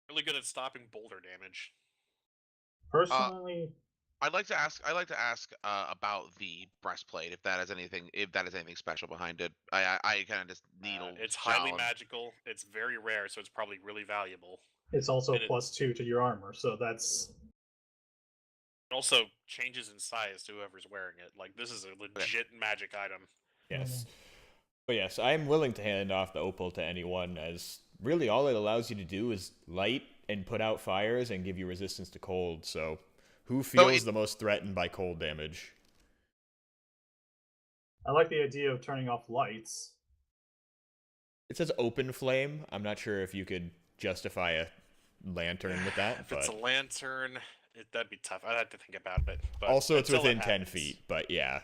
Really good at stopping boulder damage. Personally, I'd like to ask about the breastplate, if that has anything special behind it. I kind of just needle. It's highly challenge. magical. It's very rare, so it's probably really valuable. it's also and it- +2 to your armor, so that's... It also changes in size to whoever's wearing it. Like, this is a legit magic item. Yes. But yes, I'm willing to hand off the opal to anyone, as really all it allows you to do is light and put out fires and give you resistance to cold, so who feels the most threatened by cold damage? I like the idea of turning off lights. It says open flame. I'm not sure if you could justify a lantern with that, If but it's a lantern, that'd be tough. I'd have to think about it. But also it's until it within 10 happens. feet, but yeah.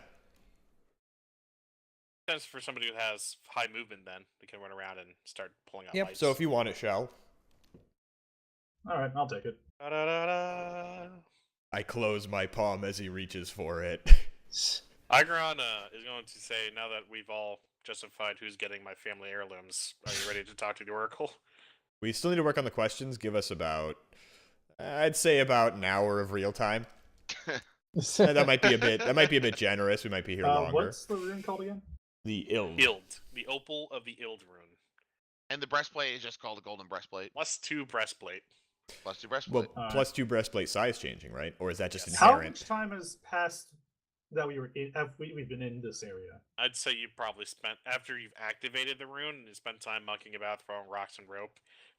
That's for somebody who has high movement, then they can run around and start pulling out Yep, lights. so if you want it, Shell. Alright, I'll take it. Da-da-da-da. I close my palm as he reaches for it. Igeron is going to say, now that we've all justified who's getting my family heirlooms, are you ready to talk to the Oracle? We still need to work on the questions. Give us about, I'd say about an hour of real time. That might be a bit generous. We might be here longer. What's the rune called again? The Ild. Ild. The opal of the Ild rune. And the breastplate is just called a golden breastplate. +2 breastplate. +2 breastplate. Well, +2 breastplate size changing, right? Or is that just Yes. How inherent? much time has passed that we've been in this area? I'd say you probably spent, after you've activated the rune, and you spent time mucking about, throwing rocks and rope,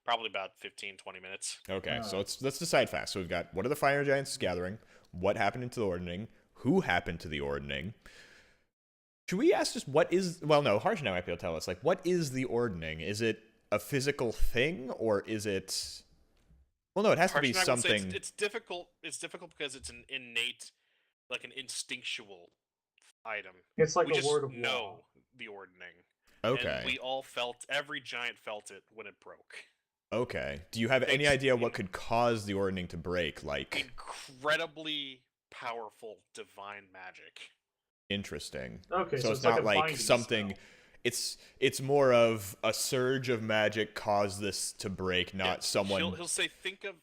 probably about 15-20 minutes. Okay, so let's decide fast. So we've got, what are the fire giants gathering? What happened into the ordning? Who happened to the ordning? Should we ask just what is... Well, no, Harsh now might be able to tell us. Like, what is the ordning? Is it a physical thing, or is it... Well, no, it has to be Harshnag would say something... It's difficult. It's difficult because it's an innate, like an instinctual item. It's like We a just word of know law. the ordning. Okay. And we all every giant felt it when it broke. Okay. Do you have any Thanks- idea what could cause the ordning to break? Like, Incredibly powerful divine magic. interesting. Okay, So so it's it's like not a like binding something. spell. It's more of a surge of magic caused this to break, not Yeah, someone. He'll say, think of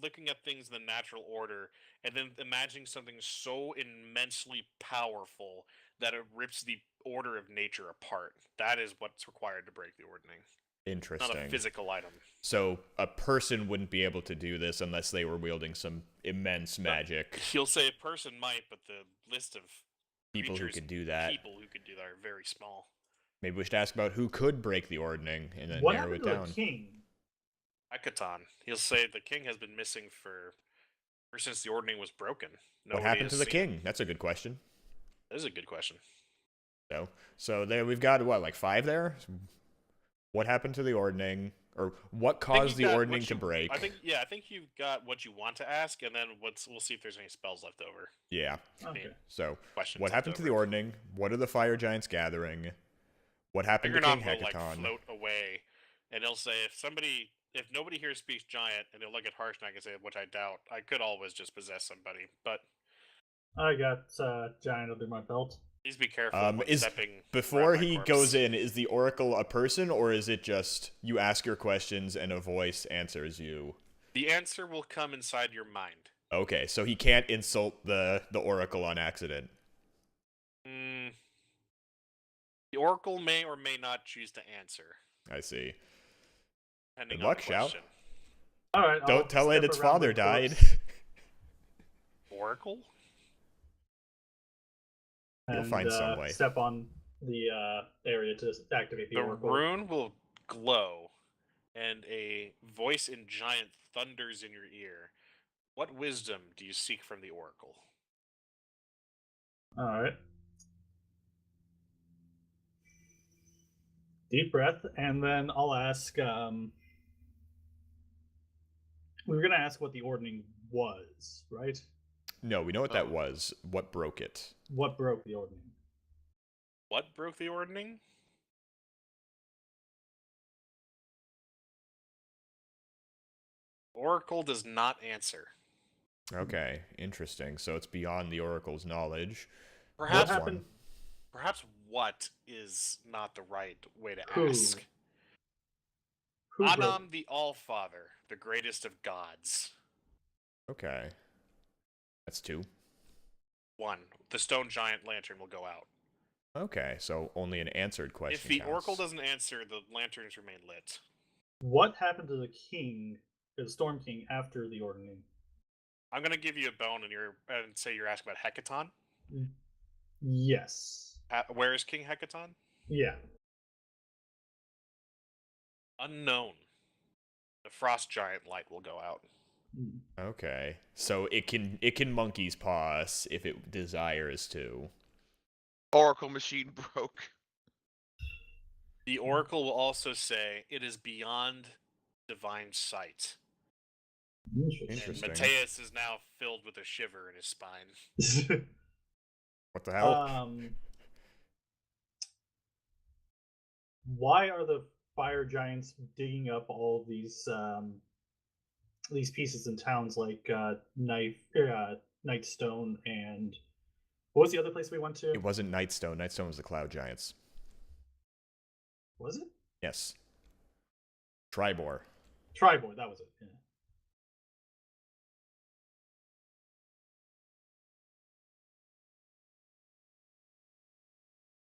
looking at things in the natural order, and then imagining something so immensely powerful that it rips the order of nature apart. That is what's required to break the ordning. Not a Interesting. physical item. So a person wouldn't be able to do this unless they were wielding some immense magic. He'll say a person might, but the list of People who creatures could and do that. people who could do that are very small. Maybe we should ask about who could break the ordning and then What narrow happened it to down. the king? Hekaton. He'll say the king has been missing ever since the ordning was broken. What happened to the king? That's a good question. That is a good question. So there we've got what, like 5 there? What happened to the ordning, or what caused the ordning to break? I think you've got what you want to ask, and then we'll see if there's any spells left over. Yeah. Okay. So Questions what left happened to the over. ordning? What are the fire giants gathering? What happened to King Juggernaut will Hekaton? float away, and he'll say if nobody here speaks giant, and he'll look at Harshnag and say, which I doubt. I could always just possess somebody, but I got giant under my belt. please be careful when stepping. Before around my he corpse. goes in, is the oracle a person, or is it just you ask your questions and a voice answers you? The answer will come inside your mind. Okay, so he can't insult the oracle on accident. The oracle may or may not choose to answer. I see. Depending Good on luck, the Shout. question. All right. I'll Don't tell it step its around father the died. corpse Oracle? You'll and, find some way. Step on the area to activate the The oracle. rune will glow, and a voice in giant thunders in your ear. What wisdom do you seek from the oracle? All right. Deep breath, and then I'll ask. We were gonna ask what the ordning was, right? No, we know what that Oh. was. What broke it? What broke the ordning? What broke the ordning? Oracle does not answer. Okay, interesting. So it's beyond the oracle's knowledge. Perhaps What happened? Perhaps what is not the right way to Who? ask. Who broke? Anam the All-Father, the greatest of gods. Okay. That's 2. 1. The stone giant lantern will go out. Okay, so only an answered question. If the counts. oracle doesn't answer, the lanterns remain lit. What happened to the king, the Storm King, after the ordning? I'm gonna give you a bone and say you're asking about Hekaton. Yes. Where is King Hekaton? Yeah. Unknown. The frost giant light will go out. Okay, so it can monkey's paw us if it desires to. Oracle machine broke. The oracle will also say it is beyond divine sight. And Interesting. Mateus is now filled with a shiver in his spine. What the hell? Why are the fire giants digging up all these pieces in towns like Nightstone and what was the other place we went to? It wasn't Nightstone. Nightstone was the cloud giants. Was it? Yes. Tribor. Tribor, that was it. Yeah.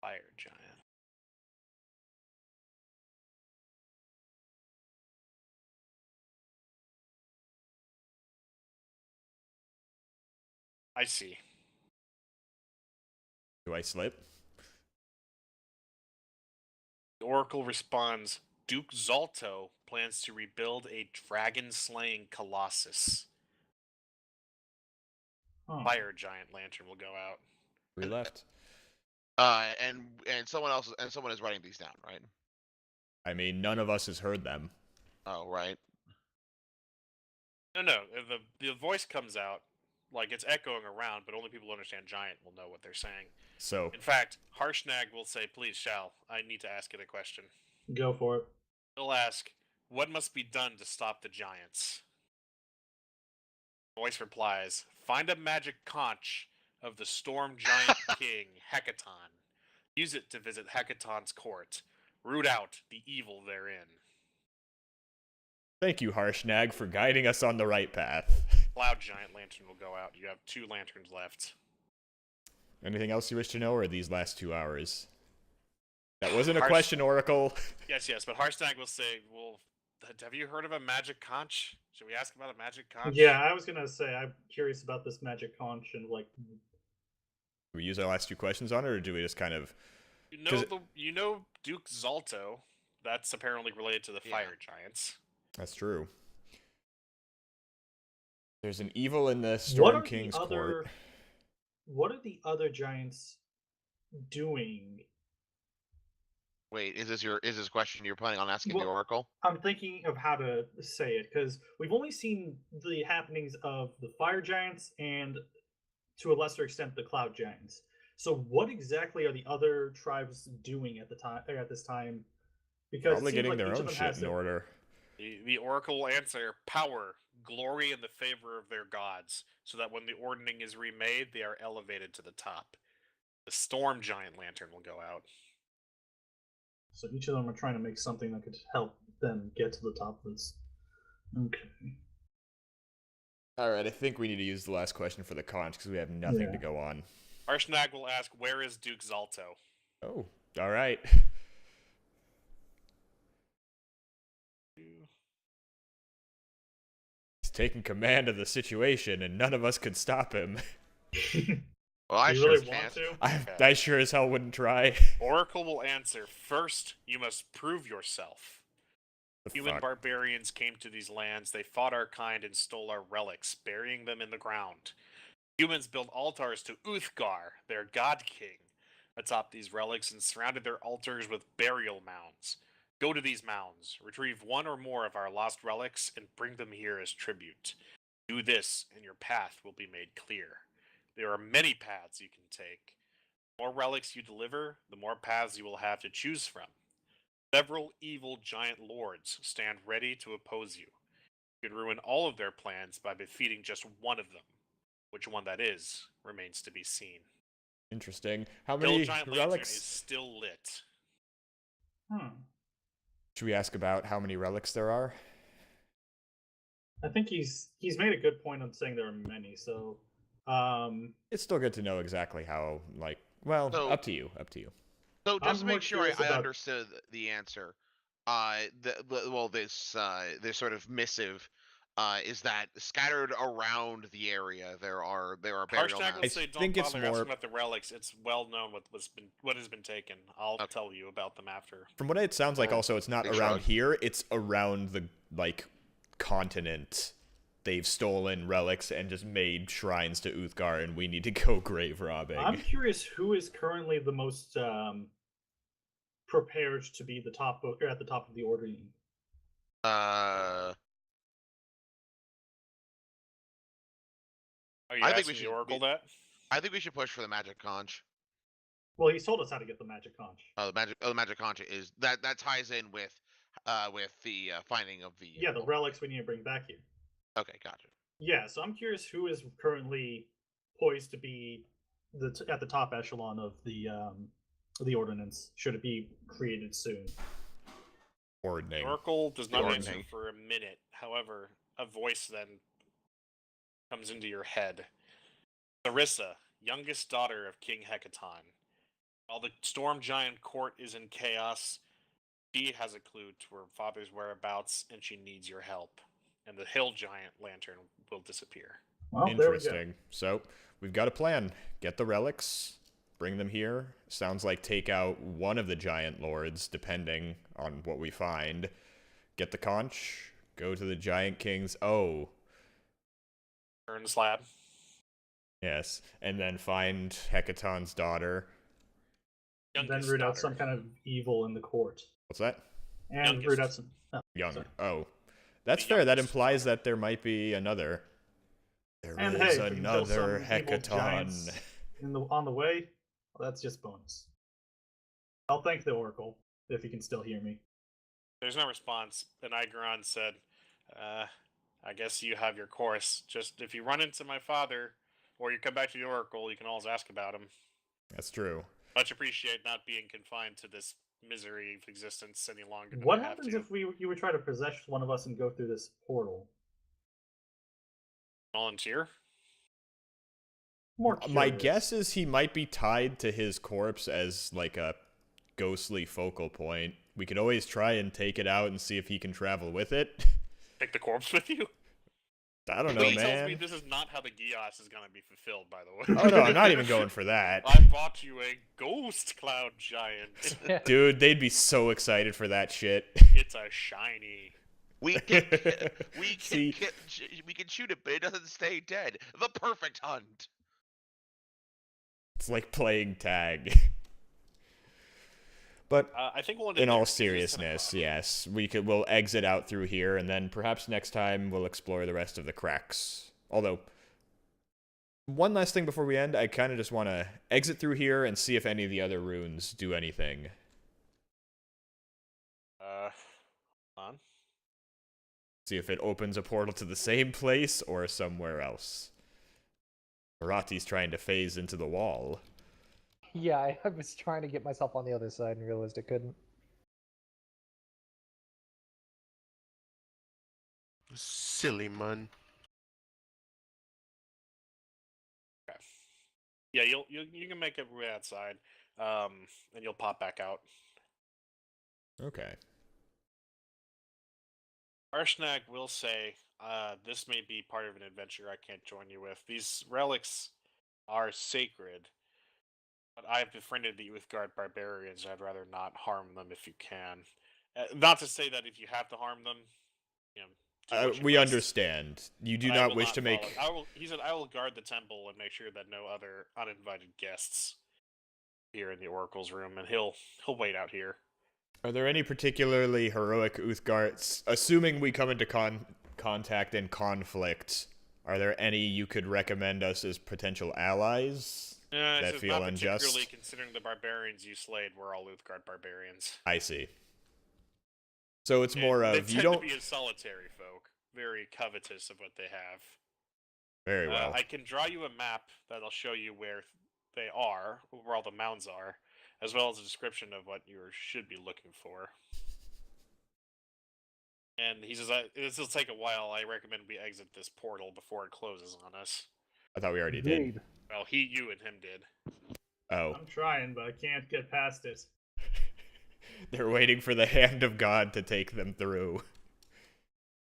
Fire giant. I see. Do I slip? The oracle responds, Duke Zalto plans to rebuild a dragon-slaying colossus. Huh. Fire giant lantern will go out. 3 left. And someone is writing these down, right? I mean, none of us has heard them. Oh, right. No. The voice comes out. Like, it's echoing around, but only people who understand giant will know what they're saying. So, In fact, Harshnag will say, please, Shal, I need to ask it a question. Go for it. He'll ask, what must be done to stop the giants? Voice replies, find a magic conch of the storm giant king, Hecaton. Use it to visit Hecaton's court. Root out the evil therein. thank you, Harshnag, for guiding us on the right path. Cloud giant lantern will go out. You have 2 lanterns left. Anything else you wish to know, or these last 2 hours? That wasn't a question, Oracle. Yes, but Harshnag will say, well, have you heard of a magic conch? Should we ask about a magic conch? Yeah, I was gonna say I'm curious about this magic conch and like. Do we use our last 2 questions on it, or do we just kind of... You know Duke Zalto. That's apparently related to the fire giants. That's true. There's an evil in the Storm King's court. What are the other giants doing? Wait, is this question you're planning on asking the Well, Oracle? I'm thinking of how to say it because we've only seen the happenings of the fire giants and, to a lesser extent, the cloud giants. So, what exactly are the other tribes doing at this time? Because Probably getting their own shit in order. The Oracle will answer, power, glory in the favor of their gods, so that when the ordning is remade, they are elevated to the top. The Storm Giant Lantern will go out. So each of them are trying to make something that could help them get to the top of this. Okay. Alright, I think we need to use the last question for the conch, because we have nothing to go on. Harshnag will ask, where is Duke Zalto? Oh, alright. He's taking command of the situation, and none of us could stop him. Well, I you sure really want can't. to? I sure as hell wouldn't try. Oracle will answer, first, you must prove yourself. Human barbarians came to these lands, they fought our kind and stole our relics, burying them in the ground. Humans built altars to Uthgar, their god king, atop these relics and surrounded their altars with burial mounds. Go to these mounds, retrieve 1 or more of our lost relics, and bring them here as tribute. Do this, and your path will be made clear. There are many paths you can take. The more relics you deliver, the more paths you will have to choose from. Several evil giant lords stand ready to oppose you. You can ruin all of their plans by defeating just one of them. Which one that is remains to be seen. Interesting. How many giant relics? Lantern is still lit. Should we ask about how many relics there are? I think he's made a good point on saying there are many. So, it's still good to know exactly how. So- up to you. So just to more make sure curious I about- understood the answer, this sort of missive is that scattered around the area there are burial Harshnag will mounds. say, don't think it's bother asking more- about the relics. It's well known what has been taken. I'll tell you about them after. From what it sounds like, Well, also it's not big around shrug. here. It's around the continent. They've stolen relics and just made shrines to Uthgar, and we need to go grave robbing. I'm curious who is currently the most prepared to be at the top of the ordering. Are you I think asking we the should Oracle be- that? I think we should push for the magic conch. Well, he's told us how to get the magic conch. The magic conch is that ties in with the finding of the Yeah, the relics we need to bring back here. Okay, gotcha. Yeah, so I'm curious who is currently poised to be at the top echelon of the ordinance. Should it be created soon? Ordning. Oracle does not answer Ordning. for a minute. However, a voice then comes into your head. Sarissa, youngest daughter of King Hecaton. While the Storm Giant court is in chaos, she has a clue to her father's whereabouts, and she needs your help. And the Hill Giant Lantern will disappear. Well, there we go. Interesting. So we've got a plan. Get the relics, bring them here. Sounds like take out one of the giant lords, depending on what we find. Get the conch. Go to the giant king's. Oh, Turn slab. yes, and then find Hecaton's daughter. And then Youngest root out daughter. some kind of evil in the court. What's that? And root out some. Oh, Young. sorry. Oh, that's The fair. That youngest implies that there might be another. There And is hey, if we can kill another some evil hecaton. giants on the way, well, that's just bonus. I'll thank the Oracle if he can still hear me. There's no response, and Igaron said, I guess you have your course. Just if you run into my father, or you come back to the Oracle, you can always ask about him. That's true. Much appreciate not being confined to this misery of existence any longer than What I have happens to. if you would try to possess one of us and go through this portal? Volunteer? More My curious. guess is he might be tied to his corpse as like a ghostly focal point. We could always try and take it out and see if he can travel with it. Take the corpse with you? I don't know, He tells me man. this is not how the Gios is going to be fulfilled, by the way. Oh no, I'm not even going for that. I bought you a ghost cloud giant. Dude, they'd be so excited for that shit. It's a shiny. We can See- we can shoot it, but it doesn't stay dead. The perfect hunt. It's like playing tag. But I think we'll in all seriousness, yes, we'll exit out through here, and then perhaps next time we'll explore the rest of the cracks. Although, one last thing before we end, I kind of just want to exit through here and see if any of the other runes do anything. Hold on. See if it opens a portal to the same place or somewhere else. Arati's trying to phase into the wall. Yeah, I was trying to get myself on the other side and realized I couldn't. Silly man. Yeah, you can make it way outside, and you'll pop back out. Okay. Arshnag will say, this may be part of an adventure I can't join you with. These relics are sacred, but I've befriended the Uthgard barbarians, and I'd rather not harm them if you can. Not to say that if you have to harm them, you know, do what you We must, understand. You do but I not will wish to make... he said, I will guard the temple and make sure that no other uninvited guests here in the Oracle's room, and he'll wait out here. Are there any particularly heroic Uthgards, assuming we come into contact and conflict, are there any you could recommend us as potential allies that This is feel not unjust? particularly considering the barbarians you slayed were all Uthgard barbarians. I see. So it's more They of, you tend don't... to be a solitary folk, very covetous of what they have. Very well. I can draw you a map that'll show you where they are, where all the mounds are, as well as a description of what you should be looking for. And he says, this will take a while. I recommend we exit this portal before it closes on us. I thought we already did. Indeed. Well, you and him did. Oh. I'm trying, but I can't get past it. They're waiting for the hand of God to take them through.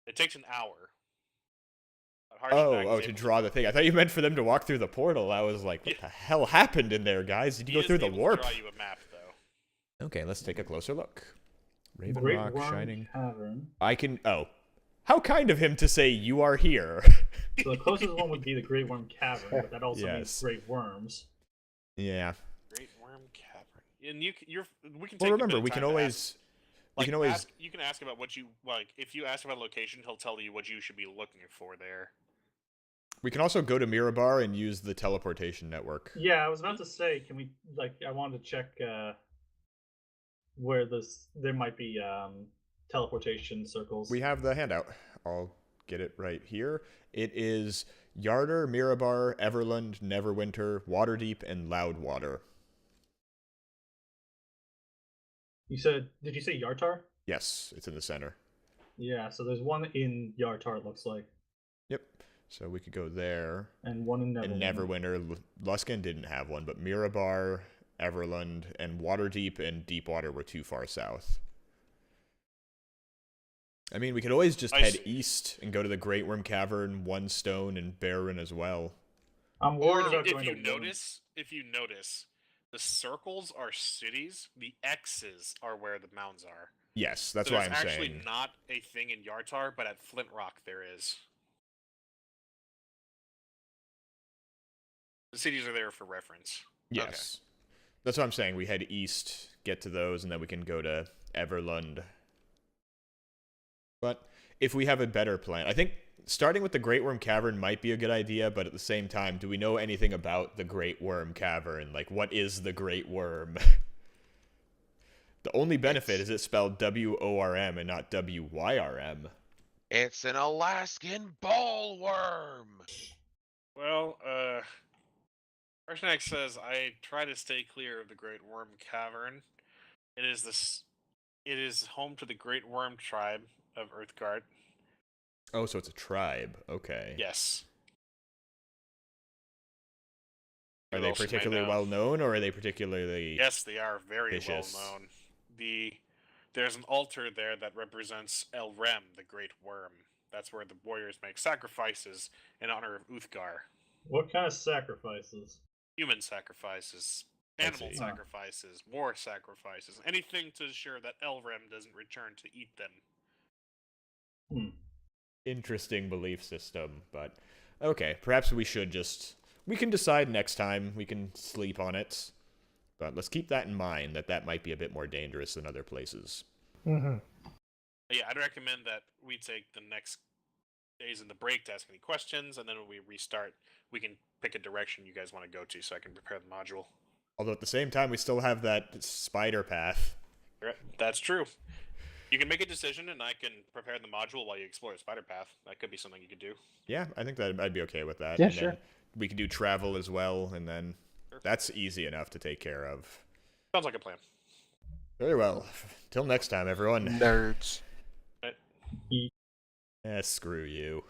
It takes an hour. To draw the thing. I thought you meant for them to walk through the portal. I was like, what the hell happened in there, guys? Did you go through the warp? Draw you a map, though. Okay, let's take a closer look. Raven Great Rock, Worm Shining... Cavern. I can... Oh. How kind of him to say you are here. So the closest one would be the Great Worm Cavern, but that also means Yes. great worms. Yeah. Great Worm Cavern. And we can take Well, a remember, bit of we time can to always... ask. We can always... You can ask about what you like. If you ask about location, he'll tell you what you should be looking for there. We can also go to Mirabar and use the teleportation network. Yeah, I was about to say, can we, I wanted to check where there might be teleportation circles. We have the handout. I'll get it right here. It is Yarder, Mirabar, Everland, Neverwinter, Waterdeep, and Loudwater. Did you say Yartar? Yes, it's in the center. Yeah, so there's one in Yartar, it looks like. Yep. So we could go there. And one in Neverwinter. And Neverwinter. Luskan didn't have one, but Mirabar, Everland, and Waterdeep and Deepwater were too far south. I mean, we could always just head east and go to the Great Worm Cavern, One Stone, and Barren as well. I'm worried about If going you to notice, the circles are cities. The X's are where the mounds are. Yes, that's So why I'm there's actually saying. not a thing in Yartar, but at Flint Rock there is. The cities are there for reference. Yes. Okay. That's what I'm saying. We head east, get to those, and then we can go to Everlund. But if we have a better plan, I think starting with the Great Worm Cavern might be a good idea, but at the same time, do we know anything about the Great Worm Cavern? Like, what is the Great Worm? The only benefit is it's spelled W-O-R-M and not W-Y-R-M. It's an Alaskan ballworm. Well, Arsenic says, I try to stay clear of the Great Worm Cavern. It is home to the Great Worm tribe of Earthguard. Oh, so it's a tribe. Okay. Yes. Are Who they else you may particularly know? well known, or are they particularly... Yes, they are very vicious? well known. There's an altar there that represents El Rem, the Great Worm. That's where the warriors make sacrifices in honor of Uthgar. What kind of sacrifices? Human sacrifices, I animal see. sacrifices, war sacrifices, anything to ensure that El Rem doesn't return to eat them. Interesting belief system, but... Okay, perhaps we should just... We can decide next time. We can sleep on it. But let's keep that in mind, that might be a bit more dangerous than other places. Mm-hmm. Yeah, I'd recommend that we take the next days in the break to ask any questions, and then when we restart, we can pick a direction you guys want to go to so I can prepare the module. Although at the same time, we still have that spider path. That's true. You can make a decision, and I can prepare the module while you explore the spider path. That could be something you could do. Yeah, I think that I'd be okay with that. Yeah, and sure. Then we could do travel as well, and then that's easy enough to take care of. Sounds like a plan. Very well. Till next time, everyone. Nerds. Right. Screw you.